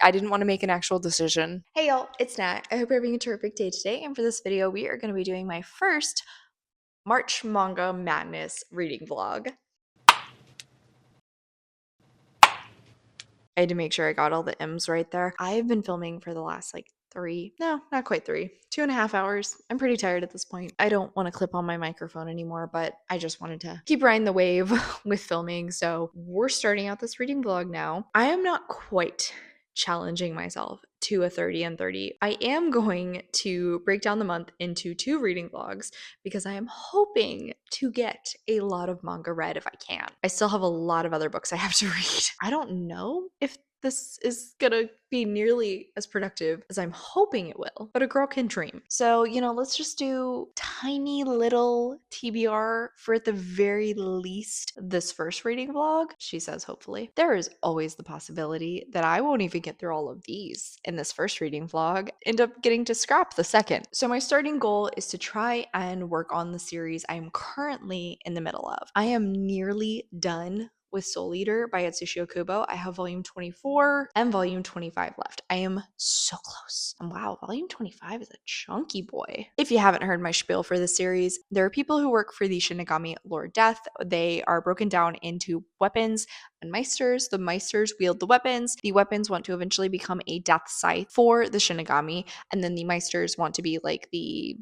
I didn't want to make an actual decision. Hey y'all, it's Nat. I hope you're having a terrific day today. And for this video, we are going to be doing my first March Manga Madness reading vlog. I had to make sure I got all the M's right there. I've been filming for the last like 2.5 hours. I'm pretty tired at this point. I don't want to clip on my microphone anymore, but I just wanted to keep riding the wave with filming. So we're starting out this reading vlog now. I am not quite challenging myself to a 30 and 30. I am going to break down the month into 2 reading vlogs because I am hoping to get a lot of manga read if I can. I still have a lot of other books I have to read. I don't know if this is gonna be nearly as productive as I'm hoping it will, but a girl can dream. So, let's just do tiny little TBR for at the very least this first reading vlog. She says, hopefully. There is always the possibility that I won't even get through all of these in this first reading vlog, end up getting to scrap the second. So my starting goal is to try and work on the series I am currently in the middle of. I am nearly done with Soul Eater by 𝗖cieých𝘁𝘁. I have volume 24 and volume 25 left. I am so close. And wow, volume 25 is a chunky boy. If you haven't heard my spiel for the series, there are people who work for the Shinigami Lord Death. They are broken down into weapons and meisters. The meisters wield the weapons. The weapons want to eventually become a death scythe for the Shinigami. And then the meisters want to be like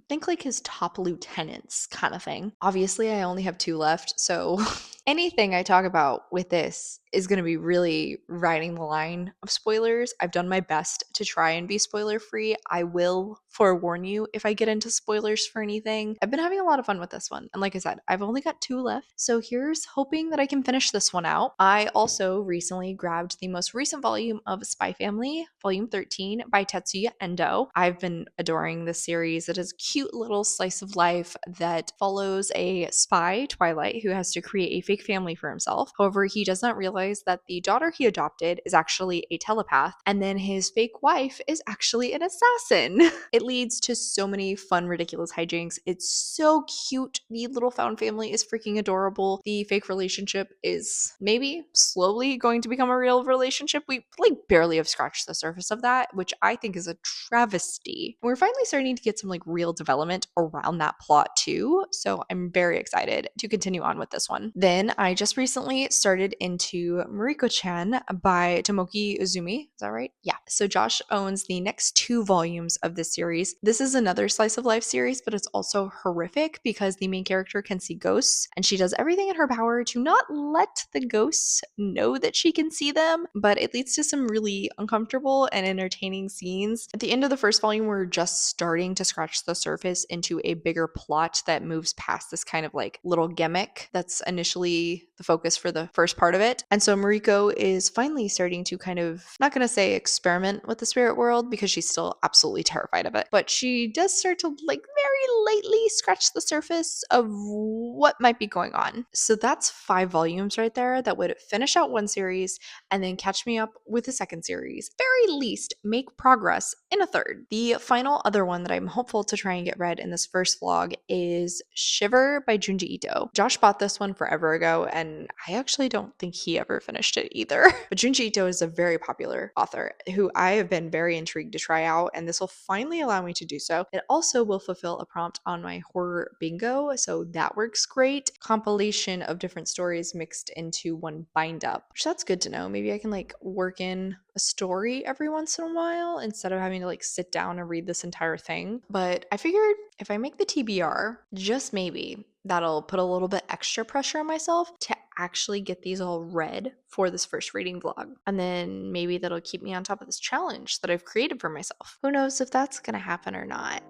think like his top lieutenants kind of thing. Obviously, I only have 2 left, so anything I talk about with this is going to be really riding the line of spoilers. I've done my best to try and be spoiler free. I will forewarn you if I get into spoilers for anything. I've been having a lot of fun with this one. And like I said, I've only got 2 left. So here's hoping that I can finish this one out. I also recently grabbed the most recent volume of Spy Family, volume 13 by Tetsuya Endo. I've been adoring this series. It is a cute little slice of life that follows a spy, Twilight, who has to create a fake family for himself. However, he does not realize that the daughter he adopted is actually a telepath, and then his fake wife is actually an assassin. It leads to so many fun, ridiculous hijinks. It's so cute. The little found family is freaking adorable. The fake relationship is maybe slowly going to become a real relationship. We barely have scratched the surface of that, which I think is a travesty. We're finally starting to get some real development around that plot too, so I'm very excited to continue on with this one. Then I just recently started into mieruko-chan by Tomoki Uzumi. Is that right? Yeah. So Josh owns the next 2 volumes of this series. This is another slice of life series, but it's also horrific because the main character can see ghosts, and she does everything in her power to not let the ghosts know that she can see them, but it leads to some really uncomfortable and entertaining scenes. At the end of the first volume, we're just starting to scratch the surface into a bigger plot that moves past this kind of little gimmick that's initially the focus for the first part of it. And so Mariko is finally starting to kind of, not going to say experiment with the spirit world because she's still absolutely terrified of it, but she does start to very lightly scratch the surface of what might be going on. So that's 5 volumes right there that would finish out one series and then catch me up with the second series. Very least make progress in a third. The final other one that I'm hopeful to try and get read in this first vlog is Shiver by Junji Ito. Josh bought this one forever ago, and I actually don't think he ever finished it either. But Junji Ito is a very popular author who I have been very intrigued to try out, and this will finally allow me to do so. It also will fulfill a prompt on my horror bingo, so that works great. Compilation of different stories mixed into one bind up, which that's good to know. Maybe I can work in a story every once in a while instead of having to sit down and read this entire thing. But I figured if I make the TBR, just maybe that'll put a little bit extra pressure on myself to actually get these all read for this first reading vlog. And then maybe that'll keep me on top of this challenge that I've created for myself. Who knows if that's gonna happen or not.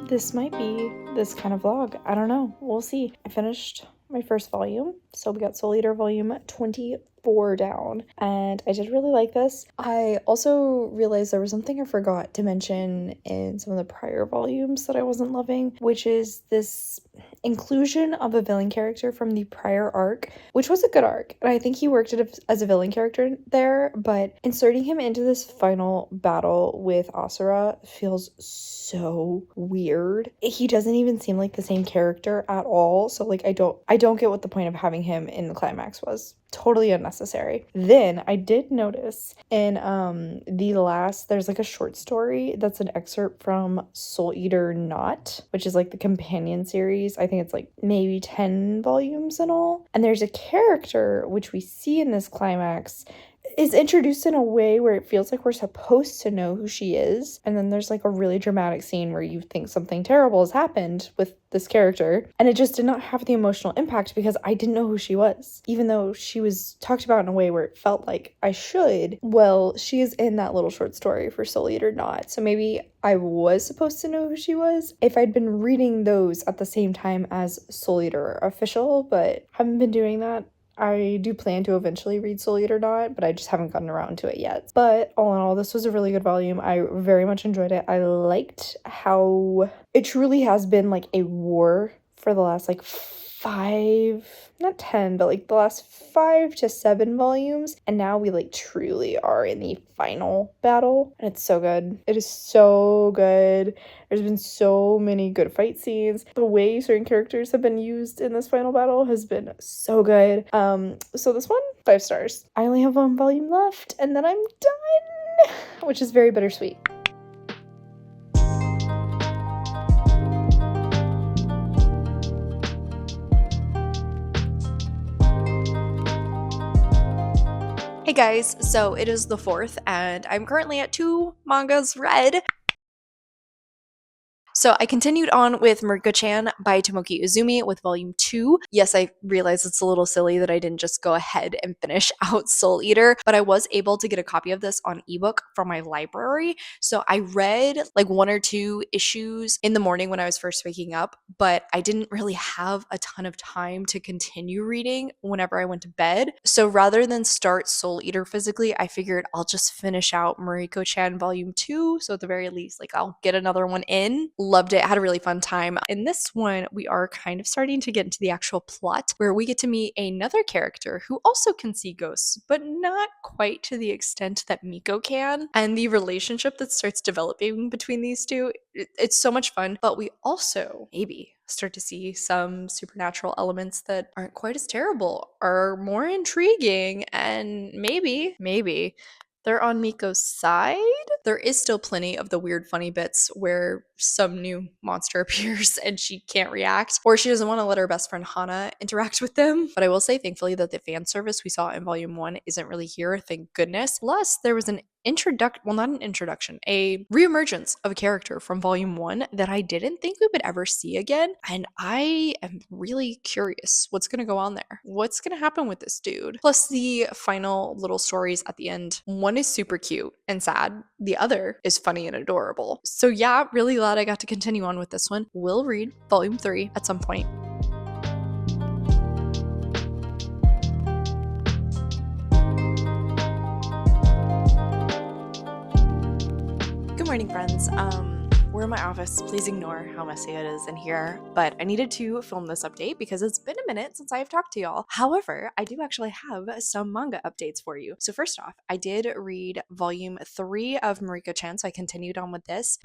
This might be this kind of vlog. I don't know. We'll see. I finished my first volume. So we got Soul Eater volume 24 down, and I did really like this. I also realized there was something I forgot to mention in some of the prior volumes that I wasn't loving, which is this inclusion of a villain character from the prior arc, which was a good arc, and I think he worked as a villain character there, but inserting him into this final battle with 𝗖cie feels so weird. He doesn't even seem like the same character at all, so like I don't get what the point of having him in the climax was. Totally unnecessary. Then I did notice in the last, there's like a short story that's an excerpt from 𝗖cie_𝗰𝘁, which is like the companion series. I think it's like maybe 10 volumes in all. And there's a character which we see in this climax is introduced in a way where it feels like we're supposed to know who she is. And then there's like a really dramatic scene where you think something terrible has happened with this character. And it just did not have the emotional impact because I didn't know who she was. Even though she was talked about in a way where it felt like I should. Well, she is in that little short story for 𝗖cie_𝗰𝘁. So maybe I was supposed to know who she was if I'd been reading those at the same time as 𝗖cie_𝗰𝘁 official, but haven't been doing that. I do plan to eventually read 𝗖cie_𝗰𝘁, but I just haven't gotten around to it yet. But all in all, this was a really good volume. I very much enjoyed it. I liked how it truly has been like a war for the last like 5, not 10, but like the last 5 to 7 volumes. And now we like truly are in the final battle. And it's so good. It is so good. There's been so many good fight scenes. The way certain characters have been used in this final battle has been so good. So this one, 5 stars. I only have 1 volume left and then I'm done, which is very bittersweet. Hey guys, so it is the 4th and I'm currently at 2 mangas read. So I continued on with 𝗖iko-chan by Tomoki Izumi with volume 2. Yes, I realize it's a little silly that I didn't just go ahead and finish out Soul Eater, but I was able to get a copy of this on ebook from my library. So I read like 1 or 2 issues in the morning when I was first waking up, but I didn't really have a ton of time to continue reading whenever I went to bed. So rather than start Soul Eater physically, I figured I'll just finish out 𝗖iko-chan volume 2. So at the very least, like I'll get another one in. Loved it, had a really fun time. In this one, we are kind of starting to get into the actual plot where we get to meet another character who also can see ghosts, but not quite to the extent that Miko can. And the relationship that starts developing between these two, it's so much fun. But we also maybe start to see some supernatural elements that aren't quite as terrible, are more intriguing, and maybe they're on Miko's side. There is still plenty of the weird funny bits where some new monster appears and she can't react, or she doesn't want to let her best friend Hana interact with them. But I will say, thankfully, that the fan service we saw in volume 1 isn't really here, thank goodness. Plus, there was an a reemergence of a character from volume 1 that I didn't think we would ever see again. And I am really curious what's going to go on there. What's going to happen with this dude? Plus, the final little stories at the end. One is super cute and sad. The other is funny and adorable. So yeah, really glad I got to continue on with this one. We'll read volume 3 at some point. Good morning, friends. We're in my office. Please ignore how messy it is in here, but I needed to film this update because it's been a minute since I've talked to y'all. However, I do actually have some manga updates for you. So first off, I did read volume 3 of 𝗖iko-chan, so I continued on with this.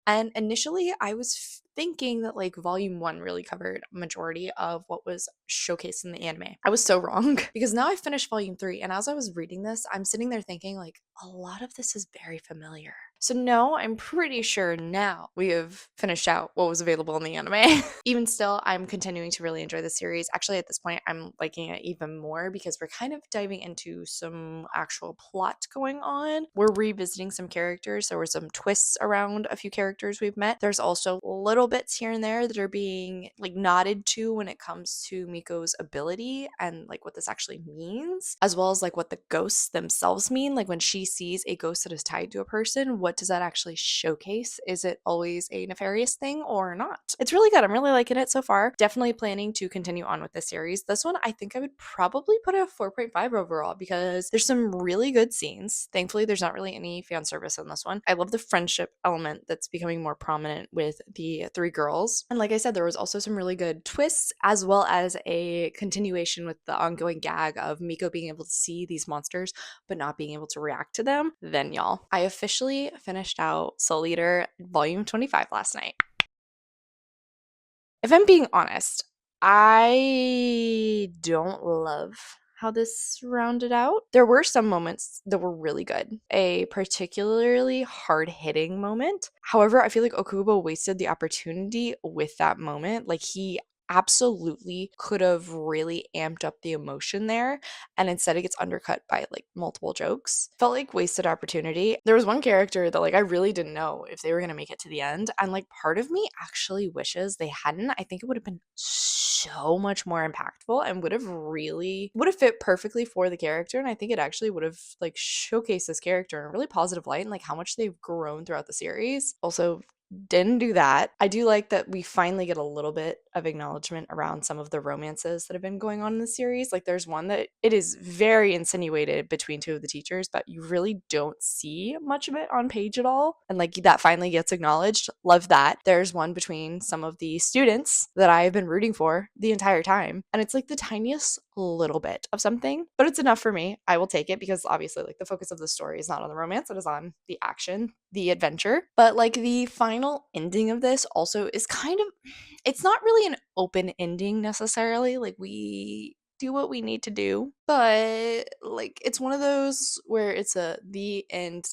And initially, I was thinking that like volume 1 really covered a majority of what was showcased in the anime. I was so wrong because now I finished volume 3, and as I was reading this, I'm sitting there thinking like a lot of this is very familiar. So no, I'm pretty sure now we have finished out what was available in the anime. Even still, I'm continuing to really enjoy the series. Actually, at this point, I'm liking it even more because we're kind of diving into some actual plot going on. We're revisiting some characters. There were some twists around a few characters we've met. There's also little bits here and there that are being like nodded to when it comes to Miko's ability and like what this actually means, as well as like what the ghosts themselves mean. Like when she sees a ghost that is tied to a person, what what does that actually showcase? Is it always a nefarious thing or not? It's really good. I'm really liking it so far. Definitely planning to continue on with this series. This one, I think I would probably put a 4.5 overall because there's some really good scenes. Thankfully, there's not really any fan service in this one. I love the friendship element that's becoming more prominent with the three girls. And like I said, there was also some really good twists, as well as a continuation with the ongoing gag of Miko being able to see these monsters but not being able to react to them. Then, y'all, I officially finished out Soul Eater Volume 25 last night. If I'm being honest, I don't love how this rounded out. There were some moments that were really good, a particularly hard hitting moment. However, I feel like Okubo wasted the opportunity with that moment. Like, he absolutely could have really amped up the emotion there, and instead it gets undercut by like multiple jokes. Felt like wasted opportunity. There was one character that like I really didn't know if they were going to make it to the end, and like part of me actually wishes they hadn't. I think it would have been so much more impactful and would have fit perfectly for the character, and I think it actually would have like showcased this character in a really positive light and like how much they've grown throughout the series. Also, didn't do that. I do like that we finally get a little bit of acknowledgement around some of the romances that have been going on in the series. Like, there's one that it is very insinuated between two of the teachers, but you really don't see much of it on page at all. And like that finally gets acknowledged. Love that. There's one between some of the students that I have been rooting for the entire time. And it's like the tiniest little bit of something, but it's enough for me. I will take it because obviously like the focus of the story is not on the romance, it is on the action, the adventure. But like the final ending of this also is kind of, it's not really an open ending necessarily. Like, we do what we need to do, but like it's one of those where it's a the end ...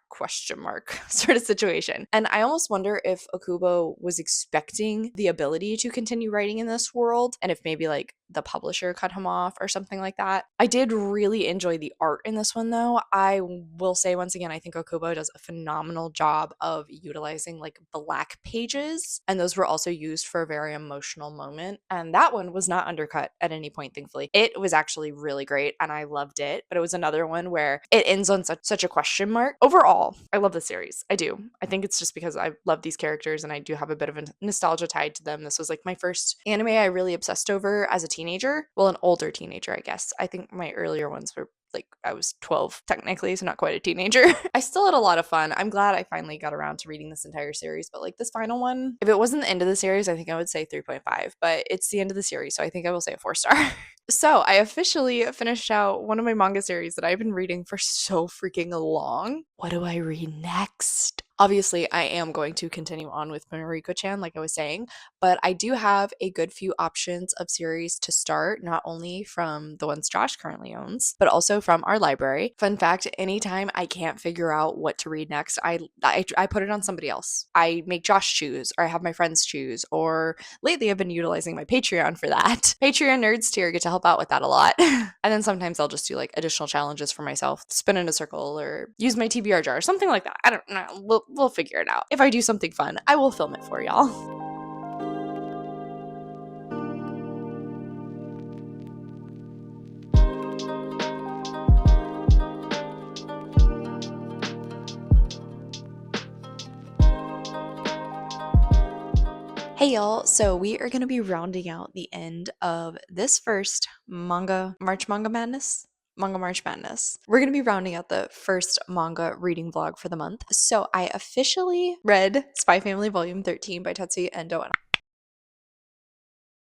question mark sort of situation. And I almost wonder if Okubo was expecting the ability to continue writing in this world, and if maybe like the publisher cut him off or something like that. I did really enjoy the art in this one though. I will say once again, I think Okubo does a phenomenal job of utilizing like black pages, and those were also used for a very emotional moment, and that one was not undercut at any point, thankfully. It was actually really great and I loved it, but it was another one where it ends on such a question mark. Overall, I love the series. I do. I think it's just because I love these characters and I do have a bit of a nostalgia tied to them. This was like my first anime I really obsessed over as a teenager. Well, an older teenager, I guess. I think my earlier ones were like I was 12 technically, so not quite a teenager. I still had a lot of fun. I'm glad I finally got around to reading this entire series, but like this final one, if it wasn't the end of the series, I think I would say 3.5, but it's the end of the series, so I think I will say a 4-star. So I officially finished out one of my manga series that I've been reading for so freaking long. What do I read next? Obviously, I am going to continue on with mieruko-chan, like I was saying, but I do have a good few options of series to start, not only from the ones Josh currently owns, but also from our library. Fun fact, anytime I can't figure out what to read next, I put it on somebody else. I make Josh choose, or I have my friends choose, or lately I've been utilizing my Patreon for that. Patreon nerds tier get to help out with that a lot. And then sometimes I'll just do like additional challenges for myself, spin in a circle, or use my TBR jar, something like that. I don't know. We'll figure it out. If I do something fun, I will film it for y'all. Hey y'all, so we are going to be rounding out the end of this first Manga March Madness. We're going to be rounding out the first manga reading vlog for the month. So I officially read Spy Family Volume 13 by Tetsuya Endo, and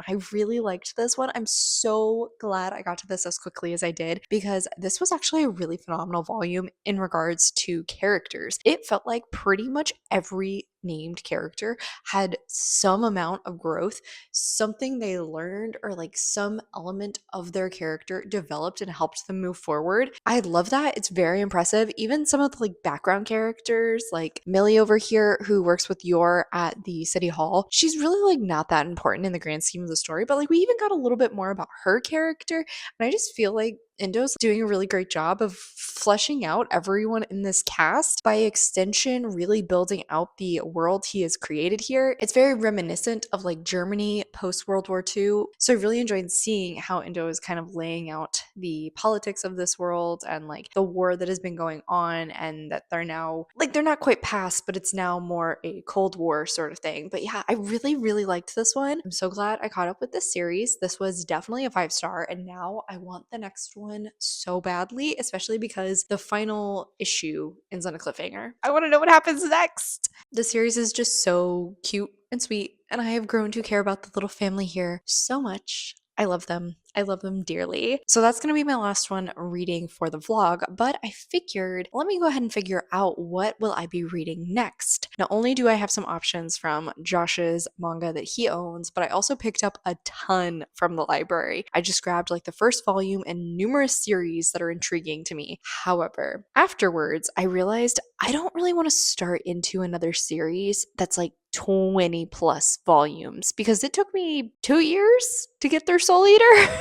I really liked this one. I'm so glad I got to this as quickly as I did because this was actually a really phenomenal volume in regards to characters. It felt like pretty much every named character had some amount of growth, something they learned, or like some element of their character developed and helped them move forward. I love that. It's very impressive. Even some of the like background characters, like Millie over here, who works with Yor at the city hall, she's really like not that important in the grand scheme of the story, but like we even got a little bit more about her character, and I just feel like Indo's doing a really great job of fleshing out everyone in this cast, by extension, really building out the world he has created here. It's very reminiscent of like Germany post World War II. So I really enjoyed seeing how Indo is kind of laying out the politics of this world and like the war that has been going on, and that they're now like they're not quite past, but it's now more a Cold War sort of thing. But yeah, I really, really liked this one. I'm so glad I caught up with this series. This was definitely a 5-star, and now I want the next one so badly, especially because the final issue ends on a cliffhanger. I want to know what happens next. The series is just so cute and sweet, and I have grown to care about the little family here so much. I love them. I love them dearly. So that's going to be my last one reading for the vlog, but I figured let me go ahead and figure out what will I be reading next. Not only do I have some options from Josh's manga that he owns, but I also picked up a ton from the library. I just grabbed like the first volume and numerous series that are intriguing to me. However, afterwards, I realized I don't really want to start into another series that's like 20 plus volumes, because it took me 2 years to get through Soul Eater.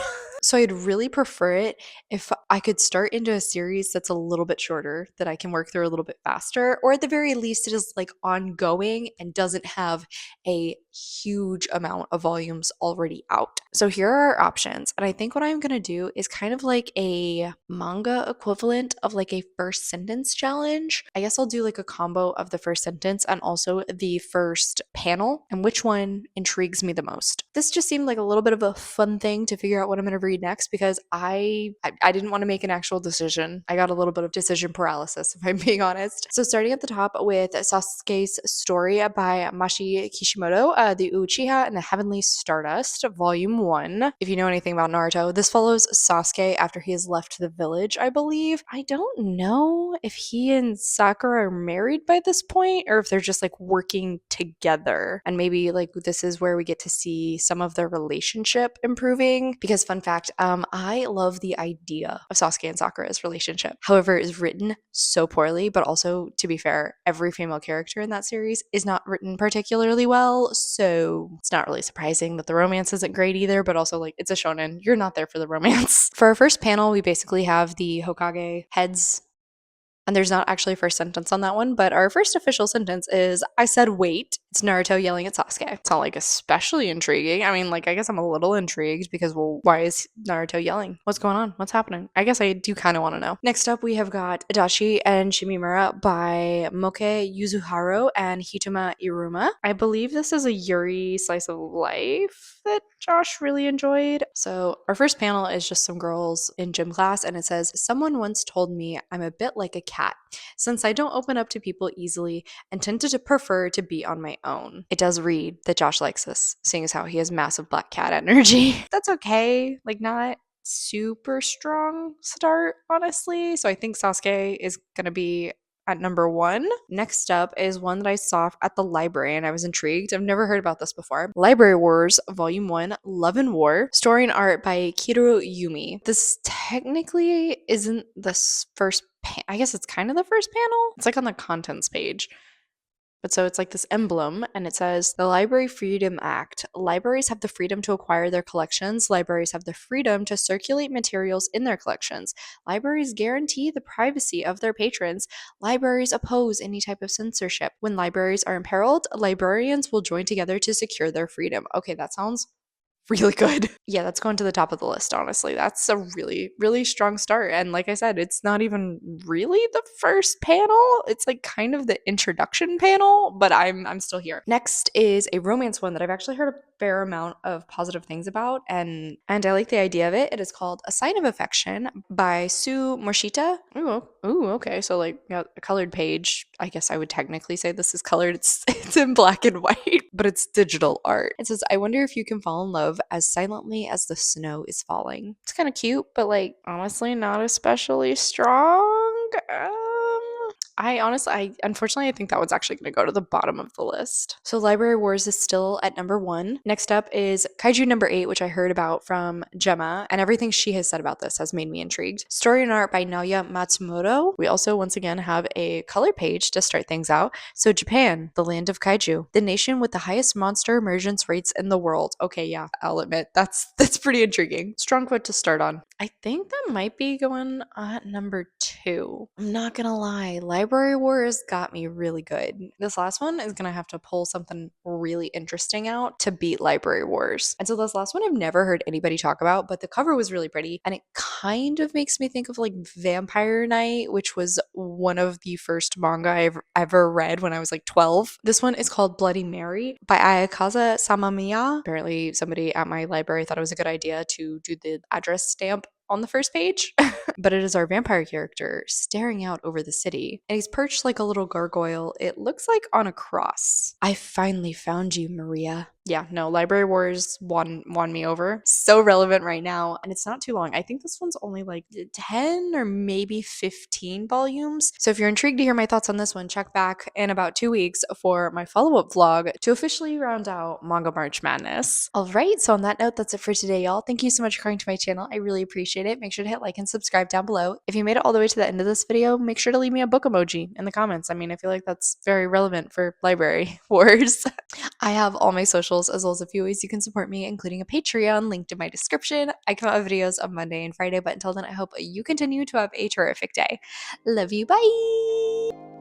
So I'd really prefer it if I could start into a series that's a little bit shorter, that I can work through a little bit faster, or at the very least it is like ongoing and doesn't have a huge amount of volumes already out. So here are our options. And I think what I'm going to do is kind of like a manga equivalent of like a first sentence challenge. I guess I'll do like a combo of the first sentence and also the first panel, and which one intrigues me the most. This just seemed like a little bit of a fun thing to figure out what I'm going to read next, because I didn't want to make an actual decision. I got a little bit of decision paralysis, if I'm being honest. So starting at the top with Sasuke's Story by Mashi Kishimoto, the Uchiha and the Heavenly Stardust, Volume 1. If you know anything about Naruto, this follows Sasuke after he has left the village, I believe. I don't know if he and Sakura are married by this point, or if they're just like working together. And maybe like this is where we get to see some of their relationship improving, because fun fact, I love the idea of Sasuke and Sakura's relationship. However, it is written so poorly, but also, to be fair, every female character in that series is not written particularly well, so it's not really surprising that the romance isn't great either, but also like it's a shonen. You're not there for the romance. For our first panel, we basically have the Hokage heads. And there's not actually a first sentence on that one, but our first official sentence is, I said wait. It's Naruto yelling at Sasuke. It's not like especially intriguing. I mean, like, I guess I'm a little intrigued because, well, why is Naruto yelling? What's going on? What's happening? I guess I do kind of want to know. Next up, we have got Adachi and Shimimura by Moke Yuzuharu and Hitoma Iruma. I believe this is a Yuri slice of life that Josh really enjoyed. So our first panel is just some girls in gym class, and it says, someone once told me I'm a bit like a cat, since I don't open up to people easily and tend to prefer to be on my own. It does read that Josh likes this, seeing as how he has massive black cat energy. That's okay. Like, not super strong start, honestly. So I think Sasuke is gonna be at number 1. Next up is one that I saw at the library and I was intrigued. I've never heard about this before. Library Wars, Volume 1, Love and War, story and art by Kiro Yumi. This technically isn't the first I guess it's kind of the first panel. It's like on the contents page. But so it's like this emblem, and it says, the Library Freedom Act. Libraries have the freedom to acquire their collections. Libraries have the freedom to circulate materials in their collections. Libraries guarantee the privacy of their patrons. Libraries oppose any type of censorship. When libraries are imperiled, librarians will join together to secure their freedom. Okay, that sounds really good. Yeah, that's going to the top of the list, honestly. That's a really, really strong start. And like I said, it's not even really the first panel. It's like kind of the introduction panel, but I'm still here. Next is a romance one that I've actually heard a fair amount of positive things about, and I like the idea of it. It is called A Sign of Affection by Sue Morishita. Ooh, okay. So like, yeah, a colored page. I guess I would technically say this is colored. It's in black and white, but it's digital art. It says, I wonder if you can fall in love as silently as the snow is falling. It's kind of cute, but like honestly not especially strong. Unfortunately, I think that one's actually going to go to the bottom of the list. So Library Wars is still at number 1. Next up is Kaiju number 8, which I heard about from Gemma, and everything she has said about this has made me intrigued. Story and art by Naoya Matsumoto. We also once again have a color page to start things out. So Japan, the land of kaiju, the nation with the highest monster emergence rates in the world. Okay, yeah, I'll admit that's pretty intriguing. Strong foot to start on. I think that might be going at number 2. I'm not gonna lie, Library Wars got me really good. This last one is gonna have to pull something really interesting out to beat Library Wars. And so this last one I've never heard anybody talk about, but the cover was really pretty, and it kind of makes me think of like Vampire Night, which was one of the first manga I've ever read when I was like 12. This one is called Bloody Mary by Ayakaza Samamiya. Apparently somebody at my library thought it was a good idea to do the address stamp on the first page. But it is our vampire character staring out over the city, and he's perched like a little gargoyle. It looks like on a cross. I finally found you, Maria. Yeah, no, Library Wars won me over. So relevant right now, and it's not too long. I think this one's only like 10 or maybe 15 volumes. So if you're intrigued to hear my thoughts on this one, check back in about 2 weeks for my follow-up vlog to officially round out Manga March Madness. All right, so on that note, that's it for today, y'all. Thank you so much for coming to my channel. I really appreciate it. Make sure to hit like and subscribe down below. If you made it all the way to the end of this video, make sure to leave me a book emoji in the comments. I mean, I feel like that's very relevant for Library Wars. I have all my socials as well as a few ways you can support me, including a Patreon linked in my description. I come out with videos on Monday and Friday, but until then, I hope you continue to have a terrific day. Love you. Bye.